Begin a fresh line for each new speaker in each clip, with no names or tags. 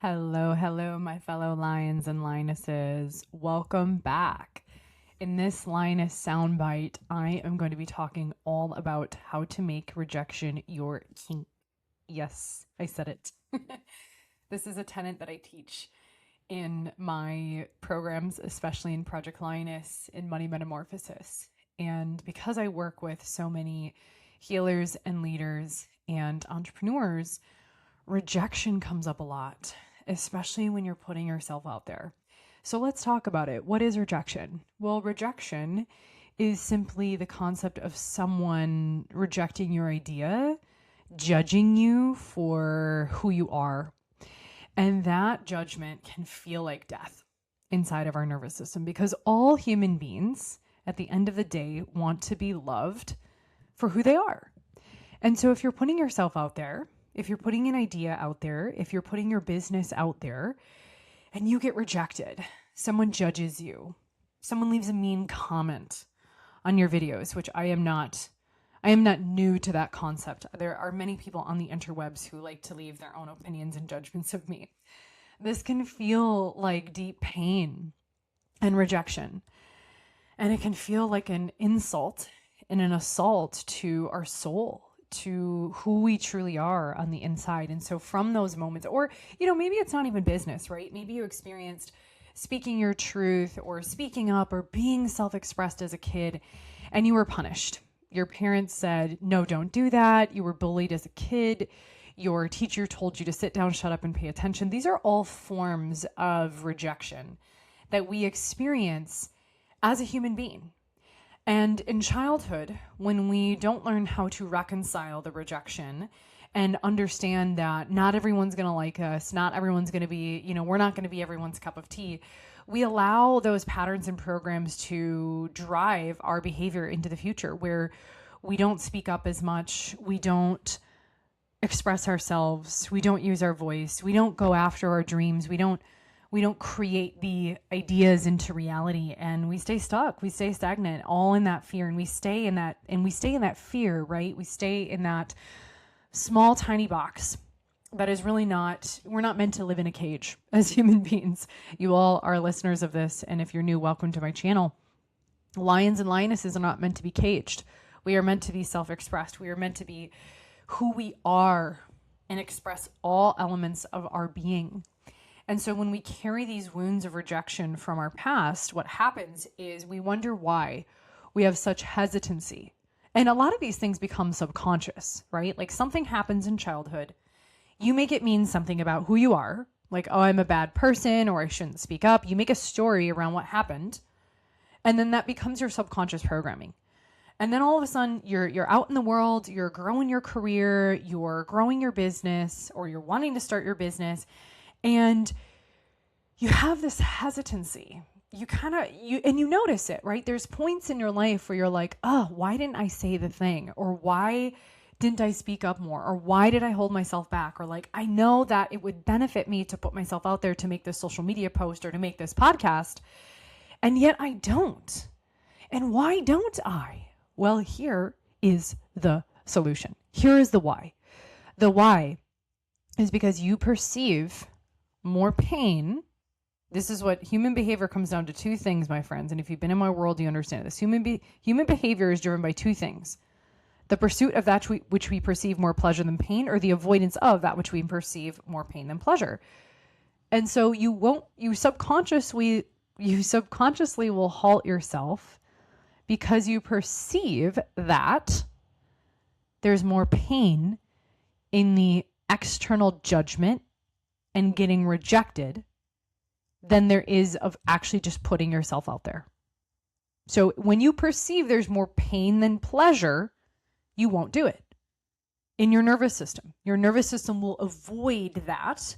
Hello, hello, my fellow lions and lionesses. Welcome back. In this lioness soundbite, I am going to be talking all about how to make rejection your king. Yes, I said it. This is a tenet that I teach in my programs, especially in Project Lioness, in Money Metamorphosis. And because I work with so many healers and leaders and entrepreneurs, rejection comes up a lot, especially when you're putting yourself out there. So let's talk about it. What is rejection? Well, rejection is simply the concept of someone rejecting your idea, judging you for who you are. And that judgment can feel like death inside of our nervous system because all human beings, at the end of the day, want to be loved for who they are. And so if you're putting yourself out there, if you're putting an idea out there, if you're putting your business out there and you get rejected, someone judges you, someone leaves a mean comment on your videos, which I am not new to that concept. There are many people on the interwebs who like to leave their own opinions and judgments of me. This can feel like deep pain and rejection. And it can feel like an insult and an assault to our soul, to who we truly are on the inside. And so from those moments, or, maybe it's not even business, right? Maybe you experienced speaking your truth or speaking up or being self-expressed as a kid and you were punished. Your parents said, no, don't do that. You were bullied as a kid. Your teacher told you to sit down, shut up, and pay attention. These are all forms of rejection that we experience as a human being. And in childhood, when we don't learn how to reconcile the rejection and understand that not everyone's going to like us, not everyone's going to be, we're not going to be everyone's cup of tea, we allow those patterns and programs to drive our behavior into the future where we don't speak up as much, we don't express ourselves, we don't use our voice, we don't go after our dreams, we don't create the ideas into reality, and we stay stuck, we stay stagnant, all in that fear, and we stay in that fear, right? We stay in that small tiny box that is really we're not meant to live in a cage as human beings. You all are listeners of this, and if you're new, welcome to my channel. Lions and lionesses are not meant to be caged. We are meant to be self-expressed. We are meant to be who we are and express all elements of our being. And so when we carry these wounds of rejection from our past, what happens is we wonder why we have such hesitancy. And a lot of these things become subconscious, right? Like something happens in childhood. You make it mean something about who you are, like, oh, I'm a bad person or I shouldn't speak up. You make a story around what happened. And then that becomes your subconscious programming. And then all of a sudden you're out in the world, you're growing your career, you're growing your business, or you're wanting to start your business. And you have this hesitancy. You notice it, right? There's points in your life where you're like, oh, why didn't I say the thing? Or why didn't I speak up more? Or why did I hold myself back? Or like, I know that it would benefit me to put myself out there to make this social media post or to make this podcast. And yet I don't. And why don't I? Well, here is the solution. Here is the why. The why is because you perceive more pain. This is what human behavior comes down to: two things, my friends. And if you've been in my world, you understand this. Human behavior is driven by two things: the pursuit of that which we perceive more pleasure than pain, or the avoidance of that which we perceive more pain than pleasure. And so you subconsciously will halt yourself because you perceive that there's more pain in the external judgment and getting rejected than there is of actually just putting yourself out there. So when you perceive there's more pain than pleasure, you won't do it. In your nervous system will avoid that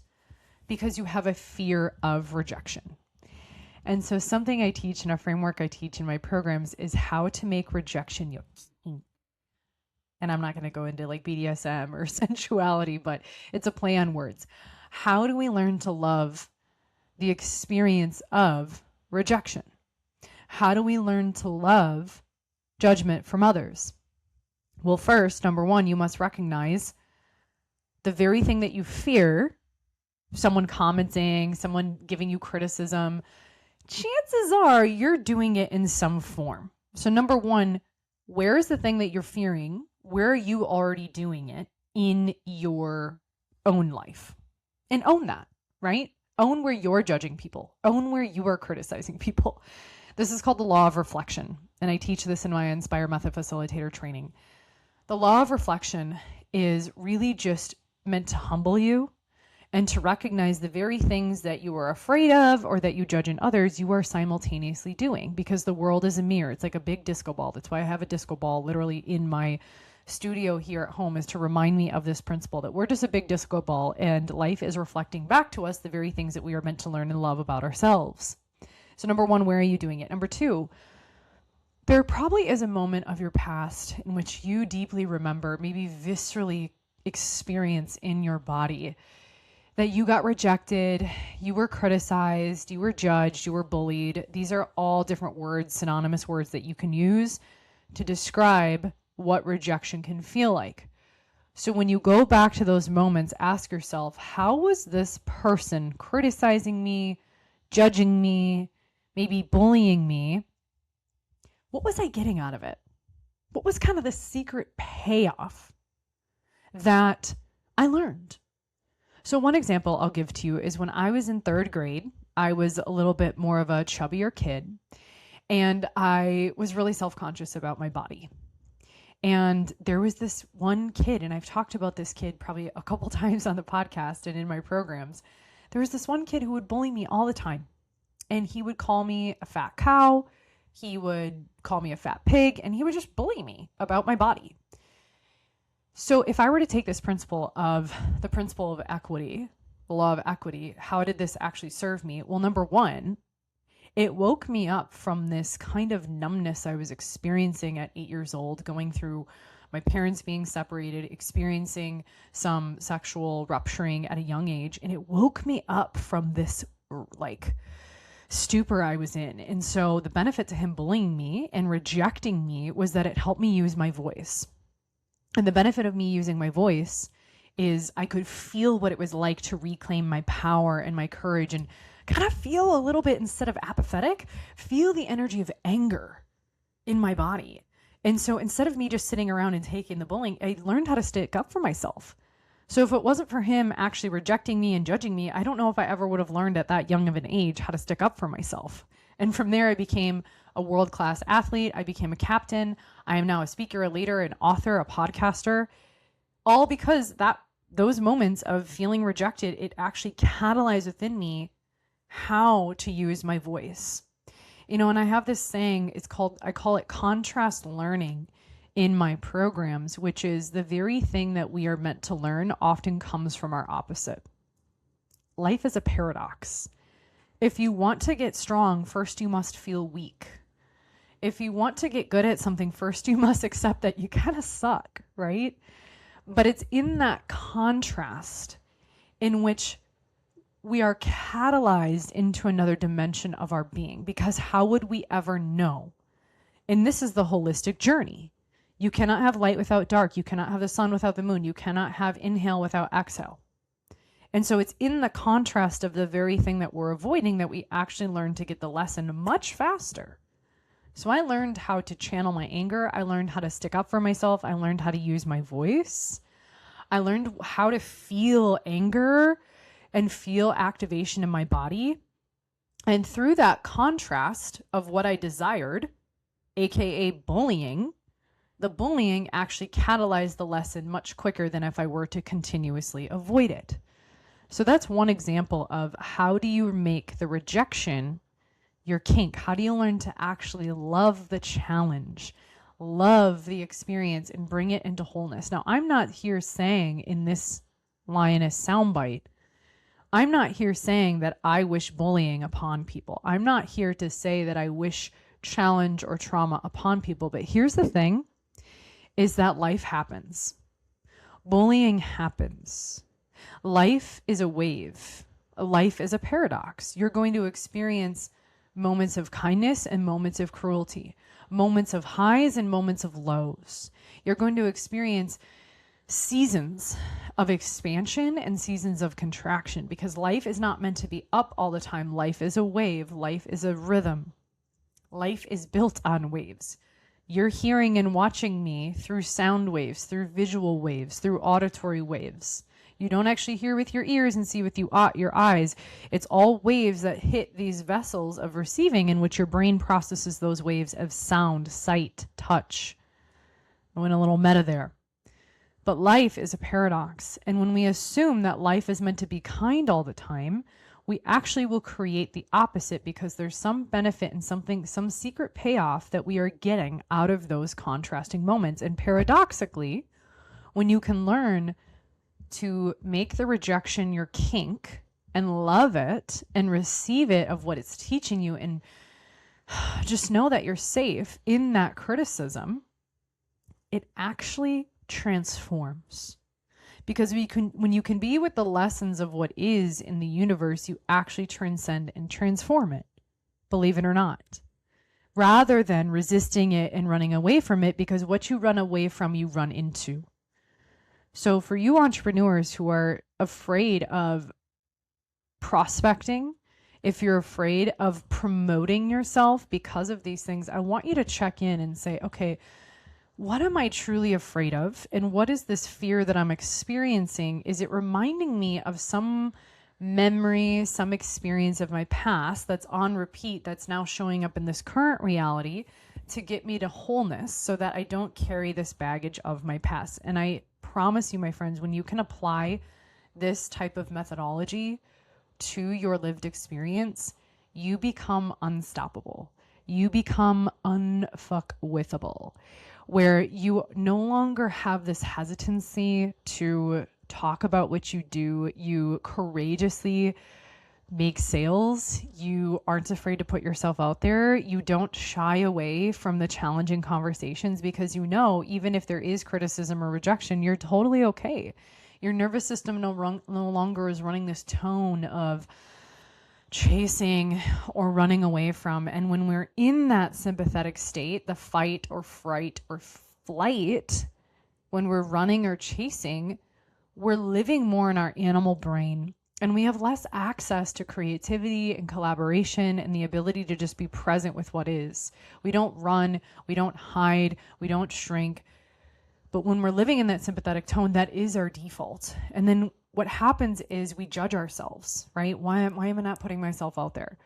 because you have a fear of rejection. And so something I teach in a framework I teach in my programs is how to make rejection your king. And I'm not going to go into like BDSM or sensuality, but it's a play on words. How do we learn to love the experience of rejection? How do we learn to love judgment from others? Well, first, number one, you must recognize the very thing that you fear someone commenting, someone giving you criticism, chances are you're doing it in some form. So number one, where is the thing that you're fearing? Where are you already doing it in your own life? And own that, right? Own where you're judging people. Own where you are criticizing people. This is called the law of reflection. And I teach this in my Inspire Method Facilitator training. The law of reflection is really just meant to humble you and to recognize the very things that you are afraid of or that you judge in others, you are simultaneously doing, because the world is a mirror. It's like a big disco ball. That's why I have a disco ball literally in my studio here at home, is to remind me of this principle that we're just a big disco ball and life is reflecting back to us the very things that we are meant to learn and love about ourselves. So number one, where are you doing it? Number two, there probably is a moment of your past in which you deeply remember, maybe viscerally experience in your body, that you got rejected, you were criticized, you were judged, you were bullied. These are all different words, synonymous words that you can use to describe what rejection can feel like. So when you go back to those moments, ask yourself, how was this person criticizing me, judging me, maybe bullying me? What was I getting out of it? What was kind of the secret payoff that I learned? So one example I'll give to you is when I was in third grade, I was a little bit more of a chubbier kid, and I was really self-conscious about my body. And there was this one kid, and I've talked about this kid probably a couple times on the podcast and in my programs. There was this one kid who would bully me all the time, and he would call me a fat cow. He would call me a fat pig, and he would just bully me about my body. So if I were to take this principle of equity, the law of equity, how did this actually serve me? Well, number one, it woke me up from this kind of numbness I was experiencing at 8 years old, going through my parents being separated, experiencing some sexual rupturing at a young age. And it woke me up from this like stupor I was in. And so the benefit to him bullying me and rejecting me was that it helped me use my voice. And the benefit of me using my voice is I could feel what it was like to reclaim my power and my courage, and kind of feel a little bit, instead of apathetic, feel the energy of anger in my body. And so instead of me just sitting around and taking the bullying, I learned how to stick up for myself. So if it wasn't for him actually rejecting me and judging me, I don't know if I ever would have learned at that young of an age how to stick up for myself. And from there, I became a world-class athlete. I became a captain. I am now a speaker, a leader, an author, a podcaster, all because those moments of feeling rejected, it actually catalyzed within me how to use my voice. You know, and I have this saying, I call it contrast learning in my programs, which is the very thing that we are meant to learn often comes from our opposite. Life is a paradox. If you want to get strong, first you must feel weak. If you want to get good at something, first you must accept that you kind of suck, right? But it's in that contrast in which we are catalyzed into another dimension of our being, because how would we ever know? And this is the holistic journey. You cannot have light without dark. You cannot have the sun without the moon. You cannot have inhale without exhale. And so it's in the contrast of the very thing that we're avoiding that we actually learn to get the lesson much faster. So I learned how to channel my anger. I learned how to stick up for myself. I learned how to use my voice. I learned how to feel anger and feel activation in my body. And through that contrast of what I desired, aka bullying, the bullying actually catalyzed the lesson much quicker than if I were to continuously avoid it. So that's one example of how do you make the rejection your kink? How do you learn to actually love the challenge, love the experience, and bring it into wholeness? Now, I'm not here saying in this Lioness soundbite, I'm not here saying that I wish bullying upon people. I'm not here to say that I wish challenge or trauma upon people. But here's the thing, is that life happens. Bullying happens. Life is a wave. Life is a paradox. You're going to experience moments of kindness and moments of cruelty, moments of highs and moments of lows. You're going to experience seasons of expansion and seasons of contraction, because life is not meant to be up all the time. Life is a wave. Life is a rhythm. Life is built on waves. You're hearing and watching me through sound waves, through visual waves, through auditory waves. You don't actually hear with your ears and see with your eyes. It's all waves that hit these vessels of receiving, in which your brain processes those waves of sound, sight, touch. I went a little meta there. But life is a paradox. And when we assume that life is meant to be kind all the time, we actually will create the opposite, because there's some benefit and some secret payoff that we are getting out of those contrasting moments. And paradoxically, when you can learn to make the rejection your kink and love it and receive it of what it's teaching you, and just know that you're safe in that criticism, it actually transforms. Because when you can be with the lessons of what is in the universe, you actually transcend and transform it, believe it or not, rather than resisting it and running away from it, because what you run away from, you run into. So for you entrepreneurs who are afraid of prospecting, if you're afraid of promoting yourself because of these things, I want you to check in and say, okay, what am I truly afraid of? And what is this fear that I'm experiencing? Is it reminding me of some memory, some experience of my past that's on repeat, that's now showing up in this current reality to get me to wholeness, so that I don't carry this baggage of my past? And I promise you, my friends, when you can apply this type of methodology to your lived experience, you become unstoppable. You become unfuckwithable, where you no longer have this hesitancy to talk about what you do. You courageously make sales. You aren't afraid to put yourself out there. You don't shy away from the challenging conversations, because you know, even if there is criticism or rejection, you're totally okay. Your nervous system no longer is running this tone of chasing or running away from. And when we're in that sympathetic state, the fight or fright or flight, when we're running or chasing, we're living more in our animal brain, and we have less access to creativity and collaboration and the ability to just be present with what is. We don't run, we don't hide, we don't shrink. But when we're living in that sympathetic tone, that is our default. And then what happens is we judge ourselves, right? Why am I not putting myself out there?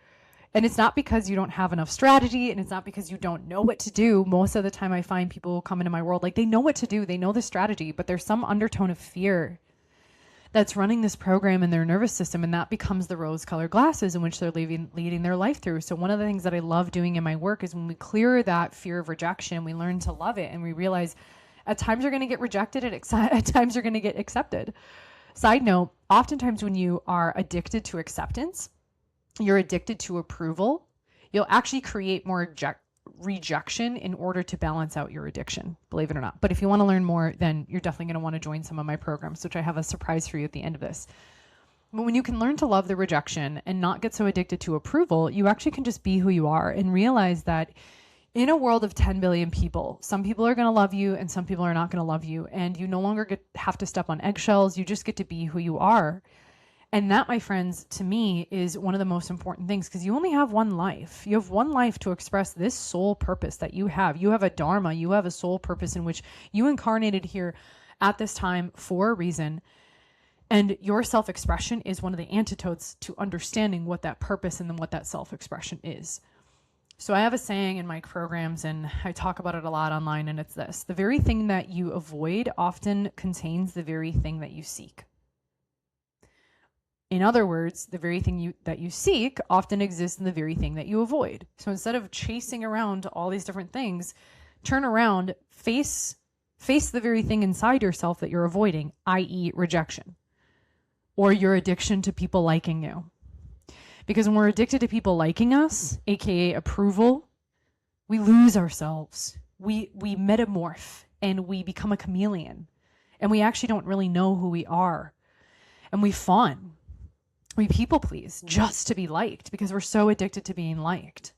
And it's not because you don't have enough strategy, and it's not because you don't know what to do. Most of the time I find people come into my world like they know what to do, they know the strategy, but there's some undertone of fear that's running this program in their nervous system, and that becomes the rose-colored glasses in which they're leading their life through. So one of the things that I love doing in my work is when we clear that fear of rejection, we learn to love it, and we realize at times you're going to get rejected, at times you're going to get accepted. Side note, oftentimes when you are addicted to acceptance, you're addicted to approval, you'll actually create more rejection in order to balance out your addiction, believe it or not. But if you want to learn more, then you're definitely going to want to join some of my programs, which I have a surprise for you at the end of this. But when you can learn to love the rejection and not get so addicted to approval, you actually can just be who you are and realize that in a world of 10 billion people, some people are going to love you and some people are not going to love you. And you no longer have to step on eggshells. You just get to be who you are. And that, my friends, to me is one of the most important things, because you only have one life. You have one life to express this soul purpose that you have. You have a dharma, you have a soul purpose in which you incarnated here at this time for a reason. And your self-expression is one of the antidotes to understanding what that purpose and then what that self-expression is. So I have a saying in my programs, and I talk about it a lot online, and it's this: the very thing that you avoid often contains the very thing that you seek. In other words, the very thing that you seek often exists in the very thing that you avoid. So instead of chasing around all these different things, turn around, face the very thing inside yourself that you're avoiding, i.e. rejection, or your addiction to people liking you. Because when we're addicted to people liking us, aka approval, we lose ourselves. We metamorph and we become a chameleon. And we actually don't really know who we are. And we fawn. We people please just to be liked, because we're so addicted to being liked.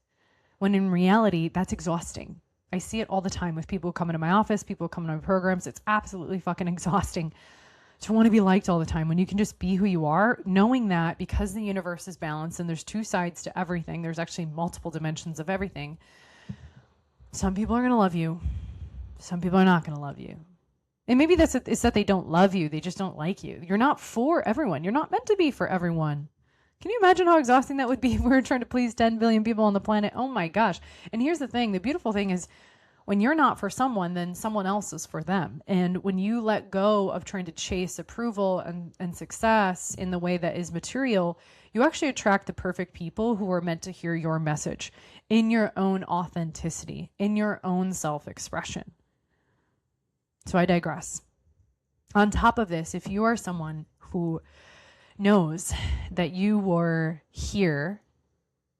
When in reality, that's exhausting. I see it all the time with people who come into my office, people who come into my programs. It's absolutely fucking exhausting to want to be liked all the time when you can just be who you are, knowing that because the universe is balanced and there's two sides to everything, there's actually multiple dimensions of everything. Some people are going to love you. Some people are not going to love you. And maybe it's that they don't love you. They just don't like you. You're not for everyone. You're not meant to be for everyone. Can you imagine how exhausting that would be if we were trying to please 10 billion people on the planet? Oh my gosh. And here's the thing. The beautiful thing is when you're not for someone, then someone else is for them. And when you let go of trying to chase approval and success in the way that is material, you actually attract the perfect people who are meant to hear your message in your own authenticity, in your own self-expression. So I digress. On top of this, if you are someone who knows that you were here,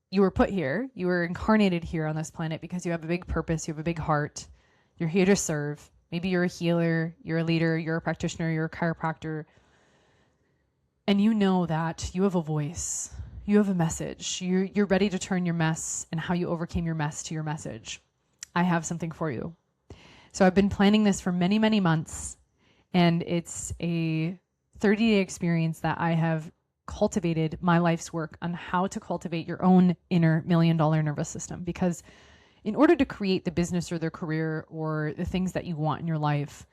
you were put here, you were incarnated here on this planet because you have a big purpose, you have a big heart, you're here to serve. Maybe you're a healer, you're a leader, you're a practitioner, you're a chiropractor, and you know that you have a voice, you have a message, you're ready to turn your mess and how you overcame your mess to your message. I have something for you. So I've been planning this for many, many months, and it's a 30-day experience that I have cultivated my life's work on how to cultivate your own inner $1 million nervous system. Because in order to create the business or the career or the things that you want in your life,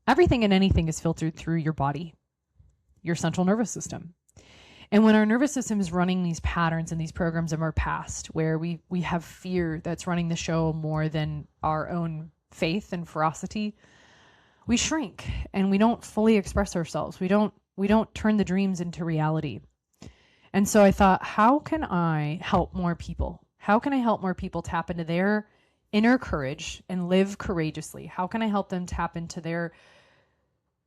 everything and anything is filtered through your body, your central nervous system. And when our nervous system is running these patterns and these programs of our past, where we have fear that's running the show more than our own faith and ferocity, we shrink and we don't fully express ourselves. We don't turn the dreams into reality. And so I thought, how can I help more people? How can I help more people tap into their inner courage and live courageously? How can I help them tap into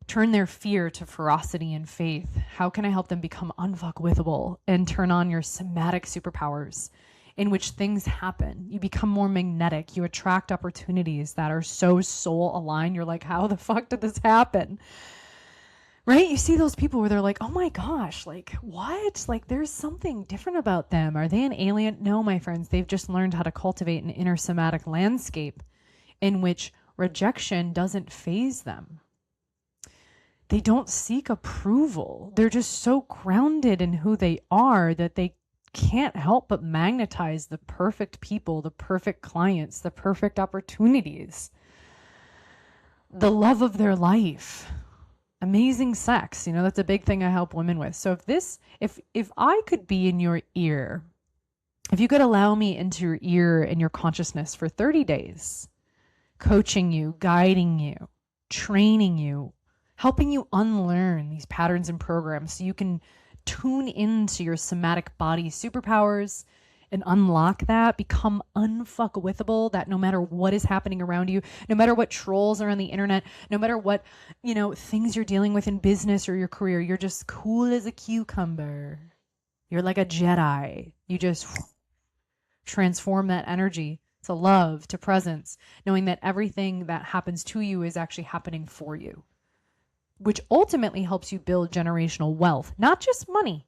turn their fear to ferocity and faith? How can I help them become unfuckwithable and turn on your somatic superpowers in which things happen? You become more magnetic. You attract opportunities that are so soul aligned. You're like, how the fuck did this happen? Right? You see those people where they're like, oh my gosh, like what? Like there's something different about them. Are they an alien? No, my friends, they've just learned how to cultivate an inner somatic landscape in which rejection doesn't faze them. They don't seek approval. They're just so grounded in who they are that they can't help but magnetize the perfect people, the perfect clients, the perfect opportunities, the love of their life, amazing sex. That's a big thing I help women with. So if I could be in your ear, if you could allow me into your ear and your consciousness for 30 days, coaching you, guiding you, training you, helping you unlearn these patterns and programs so you can tune into your somatic body superpowers and unlock that, become unfuckwithable, that no matter what is happening around you, no matter what trolls are on the internet, no matter what, things you're dealing with in business or your career, you're just cool as a cucumber. You're like a Jedi. You just transform that energy to love, to presence, knowing that everything that happens to you is actually happening for you, which ultimately helps you build generational wealth, not just money,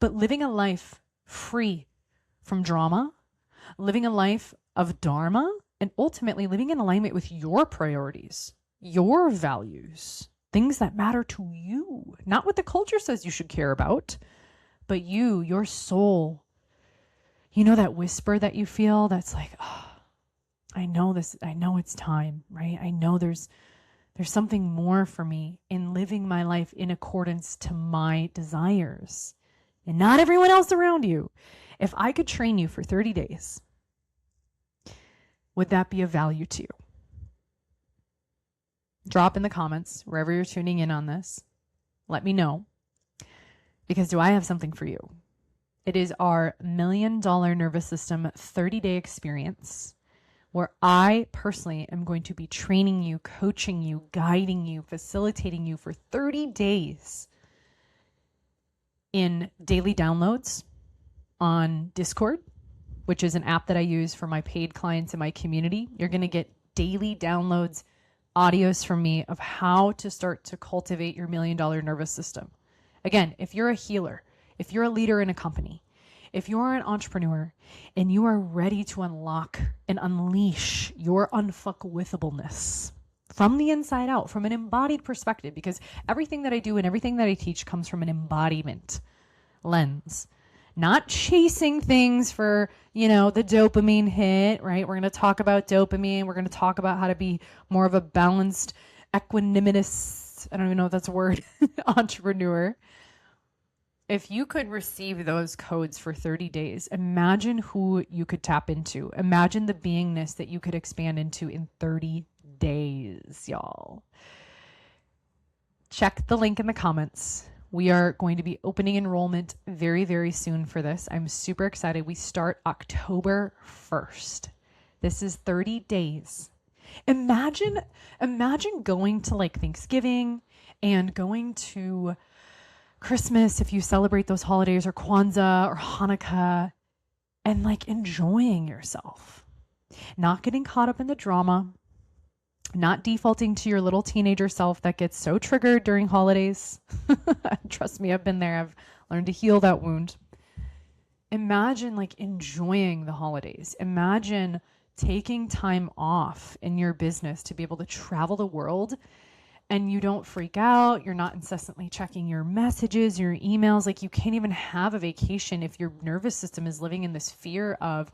but living a life free from drama, living a life of dharma, and ultimately living in alignment with your priorities, your values, things that matter to you, not what the culture says you should care about, but you, your soul. That whisper that you feel that's like, oh, I know this, I know it's time, right? I know there's something more for me in living my life in accordance to my desires and not everyone else around you. If I could train you for 30 days, would that be of value to you? Drop in the comments wherever you're tuning in on this. Let me know, because do I have something for you? It is our $1 million nervous system 30-day experience, where I personally am going to be training you, coaching you, guiding you, facilitating you for 30 days in daily downloads on Discord, which is an app that I use for my paid clients in my community. You're going to get daily downloads, audios from me of how to start to cultivate your $1 million nervous system. Again, if you're a healer, if you're a leader in a company, If you're an entrepreneur and you are ready to unlock and unleash your unfuckwithableness from the inside out, from an embodied perspective, because everything that I do and everything that I teach comes from an embodiment lens, not chasing things for, the dopamine hit, right? We're going to talk about dopamine. We're going to talk about how to be more of a balanced, equanimous, I don't even know if that's a word, entrepreneur. If you could receive those codes for 30 days, imagine who you could tap into. Imagine the beingness that you could expand into in 30 days, y'all. Check the link in the comments. We are going to be opening enrollment very, very soon for this. I'm super excited. We start October 1st. This is 30 days. Imagine going to like Thanksgiving and going to Christmas, if you celebrate those holidays, or Kwanzaa or Hanukkah, and like enjoying yourself, not getting caught up in the drama, not defaulting to your little teenager self that gets so triggered during holidays. Trust me, I've been there. I've learned to heal that wound. Imagine like enjoying the holidays. Imagine taking time off in your business to be able to travel the world, and you don't freak out. You're not incessantly checking your messages, your emails. Like, you can't even have a vacation if your nervous system is living in this fear of,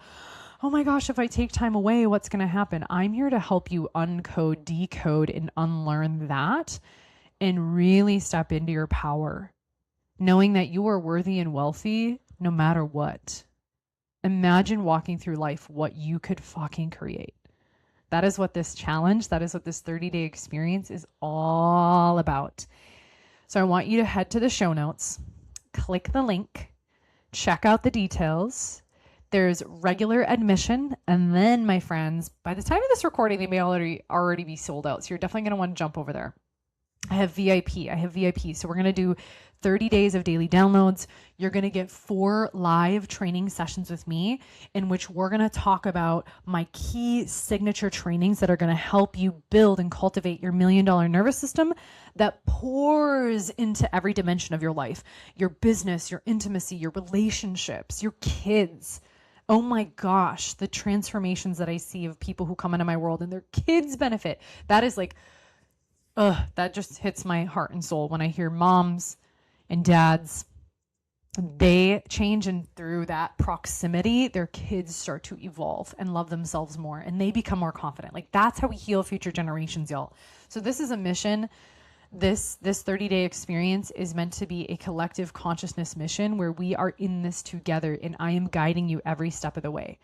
oh my gosh, if I take time away, what's going to happen? I'm here to help you uncode, decode, and unlearn that and really step into your power, knowing that you are worthy and wealthy no matter what. Imagine walking through life what you could fucking create. That is what this challenge, that is what this 30-day experience is all about. So I want you to head to the show notes, click the link, check out the details. There's regular admission. And then, my friends, by the time of this recording, they may already be sold out. So you're definitely going to want to jump over there. I have VIP. So we're going to do 30 days of daily downloads. You're going to get 4 live training sessions with me in which we're going to talk about my key signature trainings that are going to help you build and cultivate your $1 million nervous system that pours into every dimension of your life, your business, your intimacy, your relationships, your kids. Oh my gosh, the transformations that I see of people who come into my world and their kids benefit. That is like, that just hits my heart and soul when I hear moms and dads, they change, and through that proximity, their kids start to evolve and love themselves more, and they become more confident. Like, that's how we heal future generations, y'all. So this is a mission. This 30-day experience is meant to be a collective consciousness mission where we are in this together, and I am guiding you every step of the way.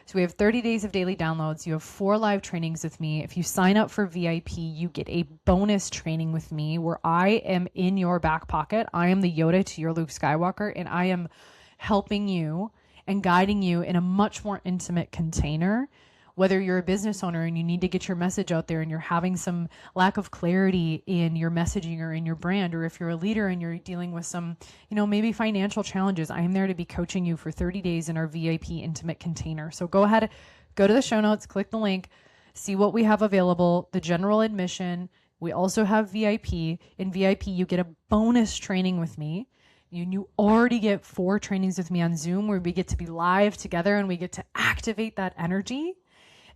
So we have 30 days of daily downloads. You have 4 live trainings with me. If you sign up for VIP, you get a bonus training with me where I am in your back pocket. I am the Yoda to your Luke Skywalker, and I am helping you and guiding you in a much more intimate container. Whether you're a business owner and you need to get your message out there and you're having some lack of clarity in your messaging or in your brand, or if you're a leader and you're dealing with some, maybe financial challenges, I am there to be coaching you for 30 days in our VIP intimate container. So go ahead, go to the show notes, click the link, see what we have available, the general admission. We also have VIP. In VIP, you get a bonus training with me. You already get 4 trainings with me on Zoom where we get to be live together and we get to activate that energy.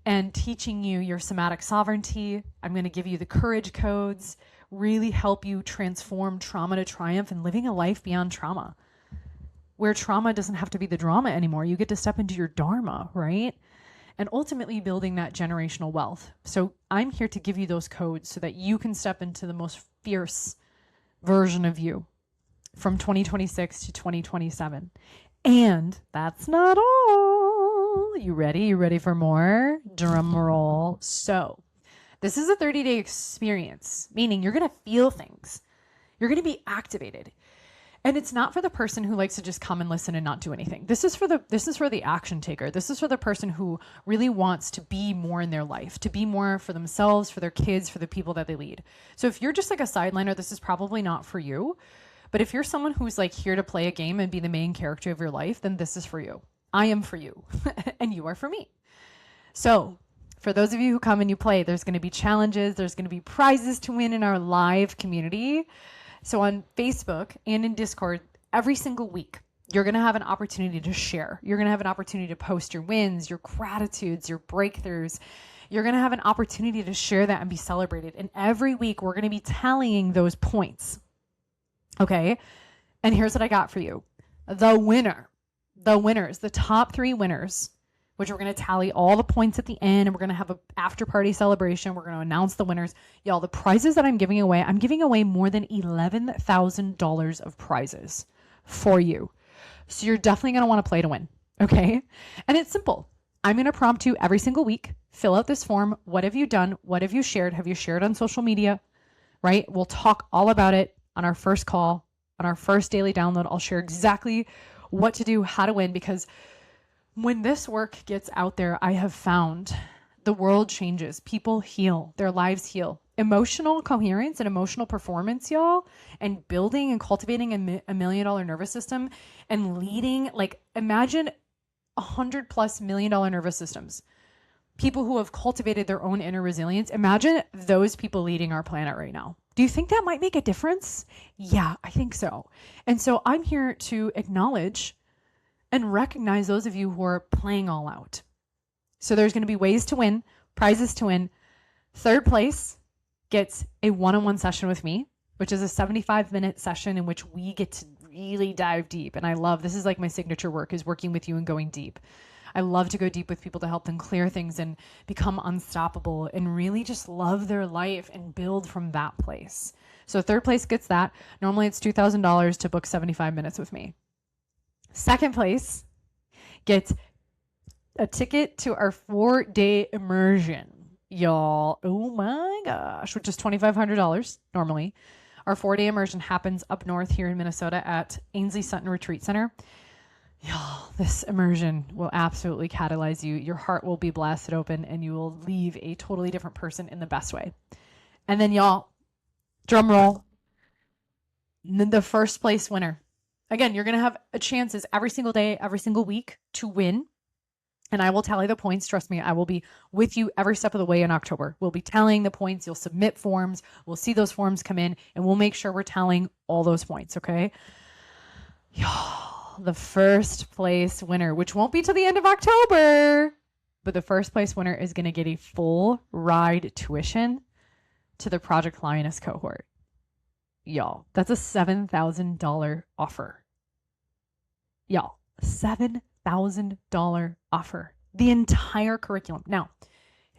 And teaching you your somatic sovereignty. I'm going to give you the courage codes, really help you transform trauma to triumph and living a life beyond trauma, where trauma doesn't have to be the drama anymore. You get to step into your dharma, right? And ultimately building that generational wealth. So I'm here to give you those codes so that you can step into the most fierce version of you from 2026 to 2027. And that's not all. You ready? You ready for more? Drum roll. So this is a 30-day experience, meaning you're going to feel things. You're going to be activated. And it's not for the person who likes to just come and listen and not do anything. This is for the action taker. This is for the person who really wants to be more in their life, to be more for themselves, for their kids, for the people that they lead. So if you're just like a sideliner, this is probably not for you. But if you're someone who's like here to play a game and be the main character of your life, then this is for you. I am for you and you are for me. So for those of you who come and you play, there's going to be challenges. There's going to be prizes to win in our live community. So on Facebook and in Discord, every single week, You're going to have an opportunity to share. You're going to have an opportunity to post your wins, your gratitudes, your breakthroughs. You're going to have an opportunity to share that and be celebrated. And every week we're going to be tallying those points. Okay. And here's what I got for you. The winners, the top 3 winners, which we're going to tally all the points at the end, and we're going to have an after party celebration. We're going to announce the winners. Y'all, the prizes that I'm giving away more than $11,000 of prizes for you. So you're definitely going to want to play to win. Okay. And it's simple. I'm going to prompt you every single week. Fill out this form. What have you done? What have you shared? Have you shared on social media? Right? We'll talk all about it on our first call, on our first daily download. I'll share exactly what to do, how to win, because when this work gets out there, I have found the world changes. People heal. Their lives heal. Emotional coherence and emotional performance, y'all, and building and cultivating a $1 million nervous system and leading, like, imagine $100+ million nervous systems. People who have cultivated their own inner resilience. Imagine those people leading our planet right now. Do you think that might make a difference? Yeah, I think so. And so I'm here to acknowledge and recognize those of you who are playing all out. So there's going to be ways to win, prizes to win. 3rd place gets a one-on-one session with me, which is a 75-minute session in which we get to really dive deep. And I love, this is like my signature work, is working with you and going deep. I love to go deep with people to help them clear things and become unstoppable and really just love their life and build from that place. So 3rd place gets that. Normally it's $2,000 to book 75 minutes with me. 2nd place gets a ticket to our 4-day immersion, y'all. Oh my gosh, which is $2,500 normally. Our 4-day immersion happens up north here in Minnesota at Ainsley Sutton Retreat Center. Y'all, this immersion will absolutely catalyze you. Your heart will be blasted open and you will leave a totally different person in the best way. And then y'all, drum roll, the 1st place winner. Again, you're going to have chances every single day, every single week to win. And I will tally the points. Trust me, I will be with you every step of the way in October. We'll be tallying the points. You'll submit forms. We'll see those forms come in and we'll make sure we're tallying all those points. Okay. Y'all, the 1st place winner, which won't be till the end of October, but the 1st place winner is going to get a full ride tuition to the Project Lioness cohort. Y'all, that's a $7,000 offer. Y'all, $7,000 offer. The entire curriculum. Now,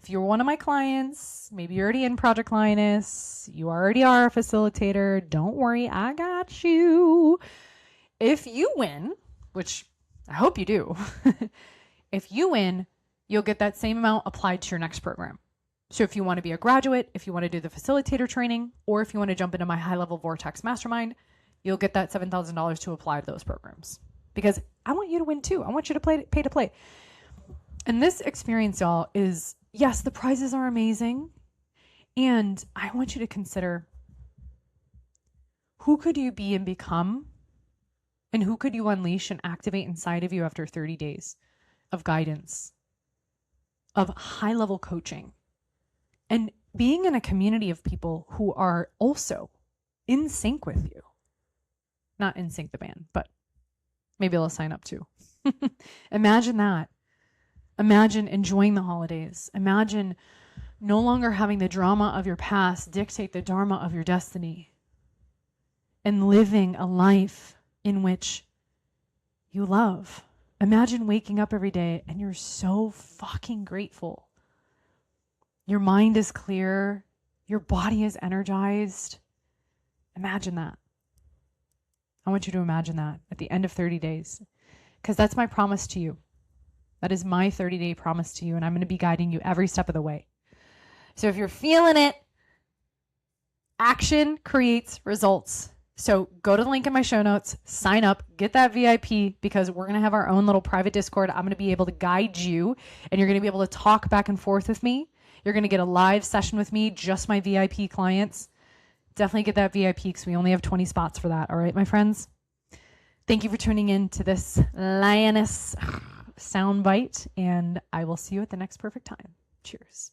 if you're one of my clients, maybe you're already in Project Lioness, you already are a facilitator, don't worry, I got you. If you win, which I hope you do, if you win, you'll get that same amount applied to your next program. So if you want to be a graduate, if you want to do the facilitator training, or if you want to jump into my high-level Vortex Mastermind, you'll get that $7,000 to apply to those programs. Because I want you to win too. I want you to pay to play. And this experience, y'all, is, yes, the prizes are amazing. And I want you to consider, who could you be and become? And who could you unleash and activate inside of you after 30 days of guidance, of high-level coaching, and being in a community of people who are also in sync with you? Not In Sync the band, but maybe they'll sign up too. Imagine that. Imagine enjoying the holidays. Imagine no longer having the drama of your past dictate the dharma of your destiny, and living a life in which you love. Imagine waking up every day and you're so fucking grateful. Your mind is clear. Your body is energized. Imagine that. I want you to imagine that at the end of 30 days, because that's my promise to you. That is my 30-day promise to you, and I'm going to be guiding you every step of the way. So if you're feeling it, action creates results. So go to the link in my show notes, sign up, get that VIP, because we're going to have our own little private Discord. I'm going to be able to guide you, and you're going to be able to talk back and forth with me. You're going to get a live session with me, just my VIP clients. Definitely get that VIP, because we only have 20 spots for that. All right, my friends? Thank you for tuning in to this Lioness soundbite, and I will see you at the next perfect time. Cheers.